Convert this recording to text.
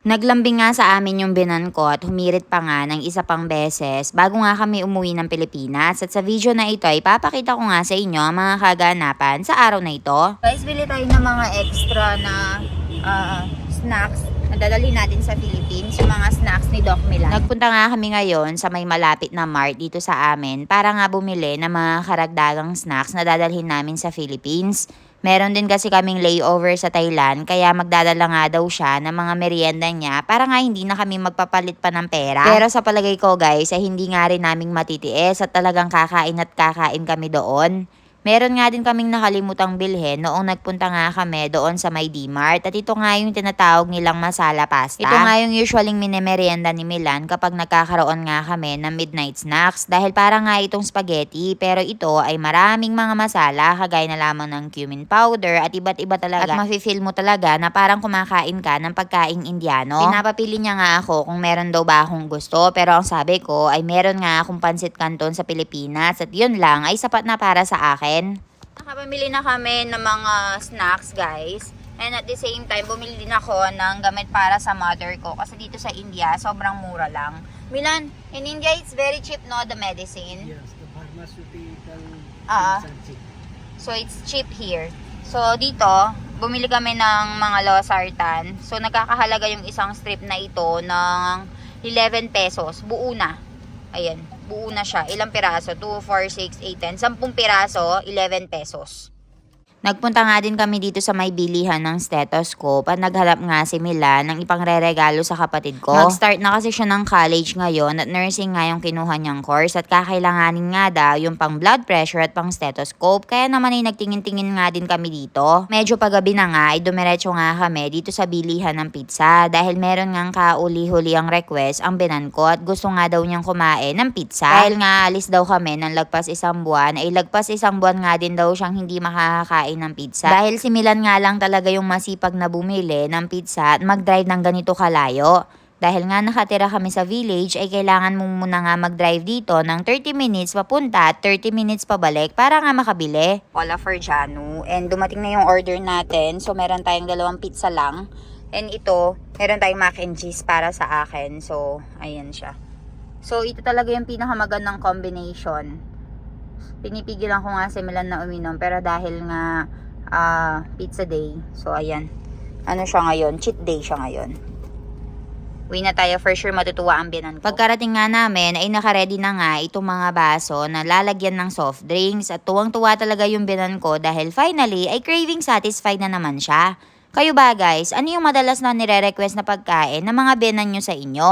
Naglambing nga sa amin yung binan ko at humirit pa nga ng isa pang beses bago nga kami umuwi ng Pilipinas. At sa video na ito ay papakita ko nga sa inyo ang mga kaganapan sa araw na ito. Guys, bili tayo ng mga extra na snacks na dadalhin natin sa Philippines, yung mga snacks ni Doc Milan. Nagpunta nga kami ngayon sa may malapit na mart dito sa amin para nga bumili ng mga karagdagang snacks na dadalhin namin sa Philippines. Meron din kasi kaming layover sa Thailand kaya magdadala nga daw siya ng mga merienda niya para nga hindi na kami magpapalit pa ng pera. Pero sa palagay ko guys ay hindi nga rin naming matitiis at talagang kakain at kakain kami doon. Meron nga din kaming nakalimutang bilhin noong nagpunta nga kami doon sa may D-Mart at ito nga yung tinatawag nilang masala pasta. Ito nga yung usualing minemerienda ni Milan kapag nagkakaroon nga kami ng midnight snacks dahil parang nga itong spaghetti pero ito ay maraming mga masala kagaya na lamang ng cumin powder at iba't iba talaga at mafe-feel mo talaga na parang kumakain ka ng pagkaing Indiano. Pinapapili niya nga ako kung meron daw ba akong gusto pero ang sabi ko ay meron nga akong pansit canton sa Pilipinas at yun lang ay sapat na para sa akin. Nakapamili na kami ng mga snacks guys. And at the same time, bumili din ako ng gamit para sa mother ko. Kasi dito sa India, sobrang mura lang. Milan, in India, it's very cheap, no? The medicine. Yes, the pharmaceutical cheap. So, it's cheap here. So, dito, bumili kami ng mga losartan. So, nagkakahalaga yung isang strip na ito ng 11 pesos. Buo na. Ayan, buo na siya. Ilang piraso? 2, 4, 6, 8, 10. 10 piraso, 11 pesos. Nagpunta nga din kami dito sa may bilihan ng stethoscope at naghanap nga si Milan ng ipangreregalo sa kapatid ko. Mag-start na kasi siya ng college ngayon at nursing nga yung kinuha niyang course at kakailanganin nga daw yung pang blood pressure at pang stethoscope. Kaya naman ay nagtingin-tingin nga din kami dito. Medyo paggabi na nga ay dumiretso nga kami dito sa bilihan ng pizza dahil meron ngang kauli-huli ang request ang binan ko at gusto nga daw niyang kumain ng pizza. Dahil nga alis daw kami ng lagpas isang buwan ay lagpas isang buwan nga din daw siyang hindi makakakain ng pizza. Dahil si Milan nga lang talaga yung masipag na bumili ng pizza at mag-drive ng ganito kalayo. Dahil nga nakatira kami sa village ay kailangan mo muna nga mag-drive dito ng 30 minutes papunta at 30 minutes pabalik para nga makabili. Wala for Janu. And dumating na yung order natin. So meron tayong 2 pizza lang. And ito, meron tayong mac and cheese para sa akin. So, ayan siya. So ito talaga yung pinakamagandang combination. Pinipigilan ko nga si Milan na uminom pero dahil nga pizza day. So ayan. Ano siya ngayon? Cheat day siya ngayon. Uwi na tayo, for sure matutuwa ang binan ko. Pagkarating nga namin ay nakaredy na nga itong mga baso na lalagyan ng soft drinks at tuwang-tuwa talaga yung binan ko dahil finally ay craving satisfied na naman siya. Kayo ba guys? Ano yung madalas na nire-request na pagkain ng mga binan nyo sa inyo?